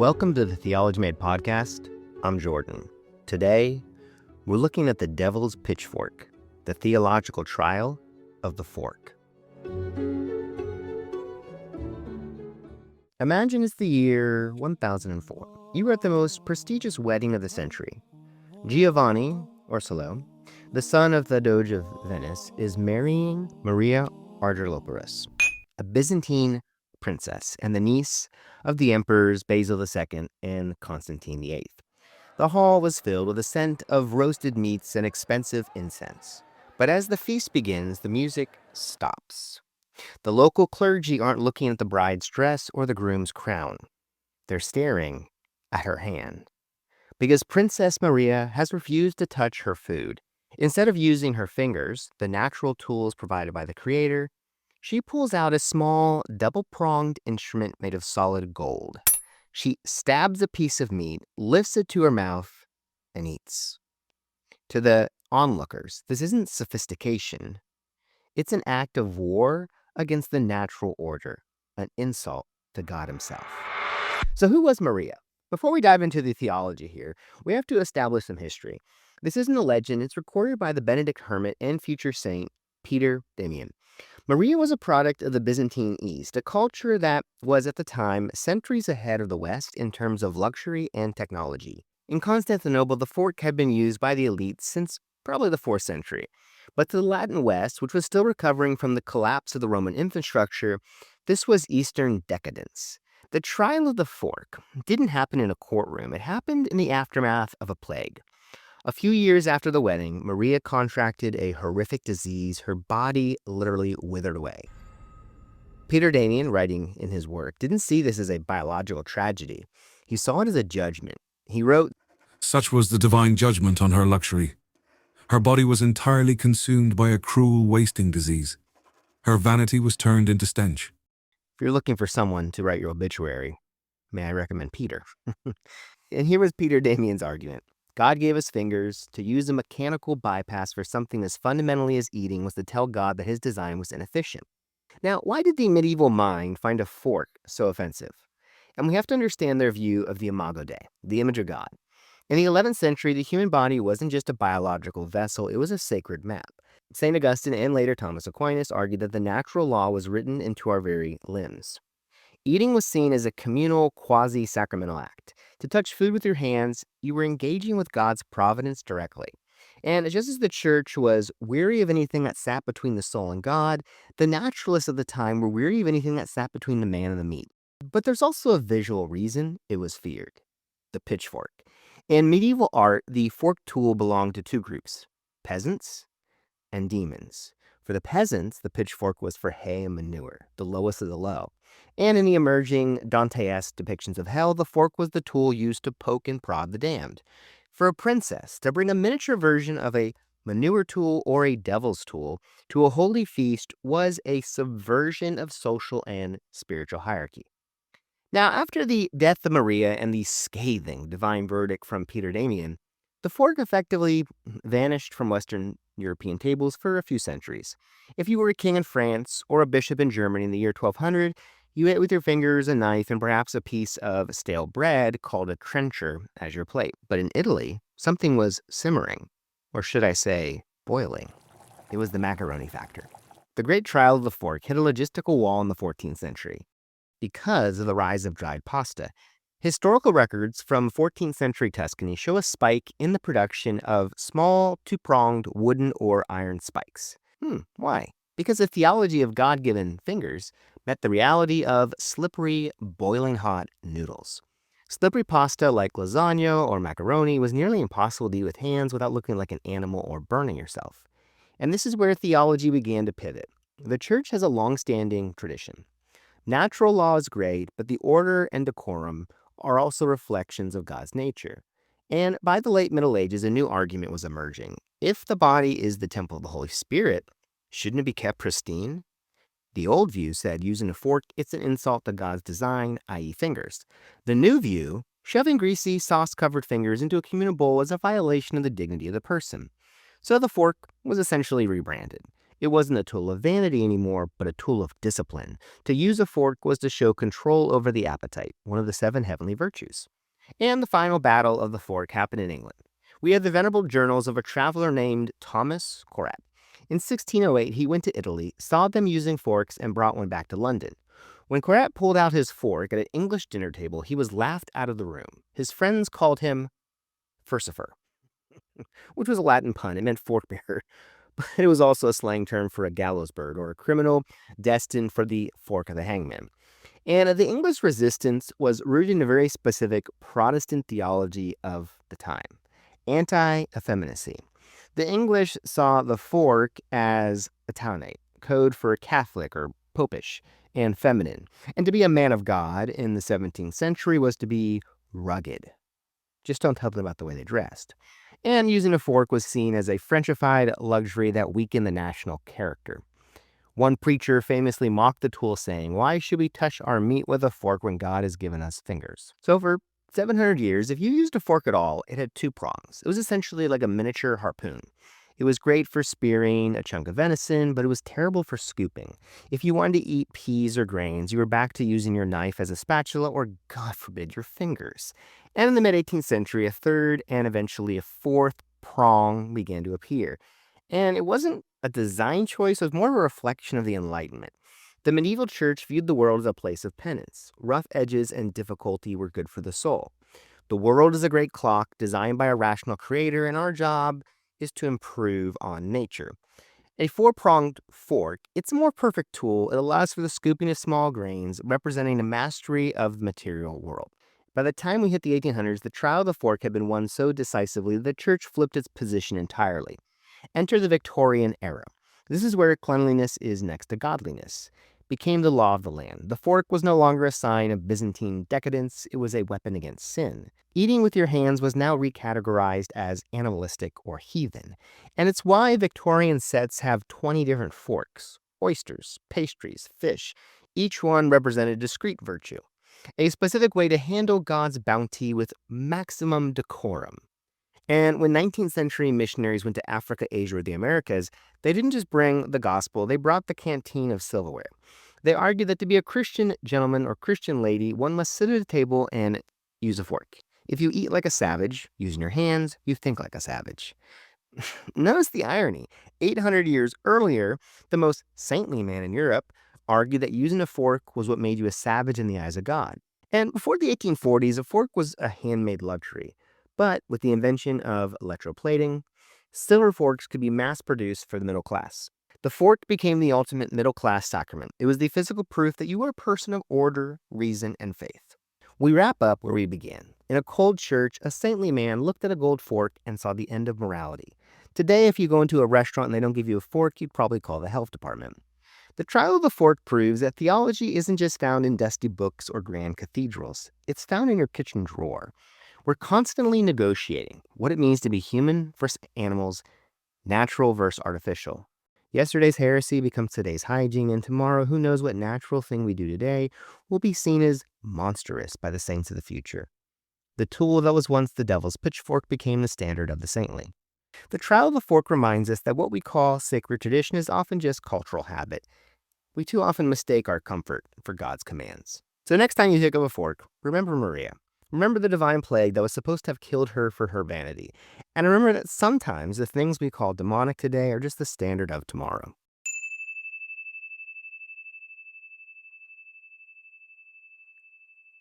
Welcome to the Theology Made Podcast. I'm Jordan. Today, we're looking at the devil's pitchfork, the theological trial of the fork. Imagine it's the year 1004. You were at the most prestigious wedding of the century. Giovanni Orsillo, the son of the Doge of Venice, is marrying Maria Argyropoulos, a Byzantine princess and the niece of the emperors Basil II and Constantine VIII. The hall was filled with the scent of roasted meats and expensive incense. But as the feast begins, the music stops. The local clergy aren't looking at the bride's dress or the groom's crown. They're staring at her hand. Because Princess Maria has refused to touch her food. Instead of using her fingers, the natural tools provided by the Creator, she pulls out a small, double-pronged instrument made of solid gold. She stabs a piece of meat, lifts it to her mouth, and eats. To the onlookers, this isn't sophistication. It's an act of war against the natural order, an insult to God himself. So who was Maria? Before we dive into the theology here, we have to establish some history. This isn't a legend. It's recorded by the Benedict hermit and future saint, Peter Damian. Maria was a product of the Byzantine East, a culture that was at the time centuries ahead of the West in terms of luxury and technology. In Constantinople, the fork had been used by the elites since probably the 4th century. But to the Latin West, which was still recovering from the collapse of the Roman infrastructure, this was Eastern decadence. The trial of the fork didn't happen in a courtroom. It happened in the aftermath of a plague. A few years after the wedding, Maria contracted a horrific disease. Her body literally withered away. Peter Damian, writing in his work, didn't see this as a biological tragedy. He saw it as a judgment. He wrote, "Such was the divine judgment on her luxury. Her body was entirely consumed by a cruel wasting disease. Her vanity was turned into stench." If you're looking for someone to write your obituary, may I recommend Peter? And here was Peter Damian's argument. God gave us fingers. To use a mechanical bypass for something as fundamentally as eating was to tell God that his design was inefficient. Now, why did the medieval mind find a fork so offensive? And we have to understand their view of the imago Dei, the image of God. In the 11th century, the human body wasn't just a biological vessel, it was a sacred map. St. Augustine and later Thomas Aquinas argued that the natural law was written into our very limbs. Eating was seen as a communal, quasi-sacramental act. To touch food with your hands, you were engaging with God's providence directly. And just as the church was weary of anything that sat between the soul and God, the naturalists of the time were weary of anything that sat between the man and the meat. But there's also a visual reason it was feared: the pitchfork. In medieval art, the fork tool belonged to two groups: peasants and demons. For the peasants, the pitchfork was for hay and manure, the lowest of the low. And in the emerging Dante-esque depictions of hell, the fork was the tool used to poke and prod the damned. For a princess, to bring a miniature version of a manure tool or a devil's tool to a holy feast was a subversion of social and spiritual hierarchy. Now, after the death of Maria and the scathing divine verdict from Peter Damian, the fork effectively vanished from Western European tables for a few centuries. If you were a king in France or a bishop in Germany in the year 1200, you ate with your fingers, a knife, and perhaps a piece of stale bread called a trencher as your plate. But in Italy, something was simmering, or should I say, boiling. It was the macaroni factor. The great trial of the fork hit a logistical wall in the 14th century because of the rise of dried pasta. Historical records from 14th century Tuscany show a spike in the production of small, two-pronged wooden or iron spikes. Why? Because the theology of God-given fingers met the reality of slippery, boiling hot noodles. Slippery pasta like lasagna or macaroni was nearly impossible to eat with hands without looking like an animal or burning yourself. And this is where theology began to pivot. The church has a long-standing tradition. Natural law is great, but the order and decorum are also reflections of God's nature. And by the late Middle Ages, a new argument was emerging. If the body is the temple of the Holy Spirit, shouldn't it be kept pristine? The old view said using a fork, it's an insult to God's design, i.e. fingers. The new view, shoving greasy, sauce-covered fingers into a communal bowl is a violation of the dignity of the person. So the fork was essentially rebranded. It wasn't a tool of vanity anymore, but a tool of discipline. To use a fork was to show control over the appetite, one of the 7 heavenly virtues. And the final battle of the fork happened in England. We have the venerable journals of a traveler named Thomas Korat. In 1608, he went to Italy, saw them using forks, and brought one back to London. When Korat pulled out his fork at an English dinner table, he was laughed out of the room. His friends called him furcifer, which was a Latin pun. It meant fork bearer. But it was also a slang term for a gallows bird or a criminal destined for the fork of the hangman. And the English resistance was rooted in a very specific Protestant theology of the time, anti-effeminacy. The English saw the fork as Italianate, code for Catholic or popish, and feminine. And to be a man of God in the 17th century was to be rugged. Just don't tell them about the way they dressed. And using a fork was seen as a Frenchified luxury that weakened the national character. One preacher famously mocked the tool, saying, "Why should we touch our meat with a fork when God has given us fingers?" So for 700 years, if you used a fork at all, it had 2 prongs. It was essentially like a miniature harpoon. It was great for spearing a chunk of venison, but it was terrible for scooping. If you wanted to eat peas or grains, you were back to using your knife as a spatula or, God forbid, your fingers. And in the mid-18th century, a 3rd and eventually a 4th prong began to appear. And it wasn't a design choice, it was more of a reflection of the Enlightenment. The medieval church viewed the world as a place of penance. Rough edges and difficulty were good for the soul. The world is a great clock designed by a rational creator, and our job is to improve on nature. A 4-pronged fork, it's a more perfect tool. It allows for the scooping of small grains, representing the mastery of the material world. By the time we hit the 1800s, the trial of the fork had been won so decisively that the church flipped its position entirely. Enter the Victorian era. This is where cleanliness is next to godliness. Became the law of the land. The fork was no longer a sign of Byzantine decadence, it was a weapon against sin. Eating with your hands was now recategorized as animalistic or heathen. And it's why Victorian sets have 20 different forks. Oysters, pastries, fish. Each one represented a discrete virtue. A specific way to handle God's bounty with maximum decorum. And when 19th century missionaries went to Africa, Asia, or the Americas, they didn't just bring the gospel, they brought the canteen of silverware. They argued that to be a Christian gentleman or Christian lady, one must sit at a table and use a fork. If you eat like a savage, using your hands, you think like a savage. Notice the irony. 800 years earlier, the most saintly man in Europe argued that using a fork was what made you a savage in the eyes of God. And before the 1840s, a fork was a handmade luxury. But with the invention of electroplating, silver forks could be mass-produced for the middle class. The fork became the ultimate middle-class sacrament. It was the physical proof that you were a person of order, reason, and faith. We wrap up where we began. In a cold church, a saintly man looked at a gold fork and saw the end of morality. Today, if you go into a restaurant and they don't give you a fork, you'd probably call the health department. The trial of the fork proves that theology isn't just found in dusty books or grand cathedrals. It's found in your kitchen drawer. We're constantly negotiating what it means to be human versus animals, natural versus artificial. Yesterday's heresy becomes today's hygiene, and tomorrow, who knows what natural thing we do today will be seen as monstrous by the saints of the future. The tool that was once the devil's pitchfork became the standard of the saintly. The trial of the fork reminds us that what we call sacred tradition is often just cultural habit. We too often mistake our comfort for God's commands. So next time you pick up a fork, remember Maria. Remember the divine plague that was supposed to have killed her for her vanity. And remember that sometimes the things we call demonic today are just the standard of tomorrow.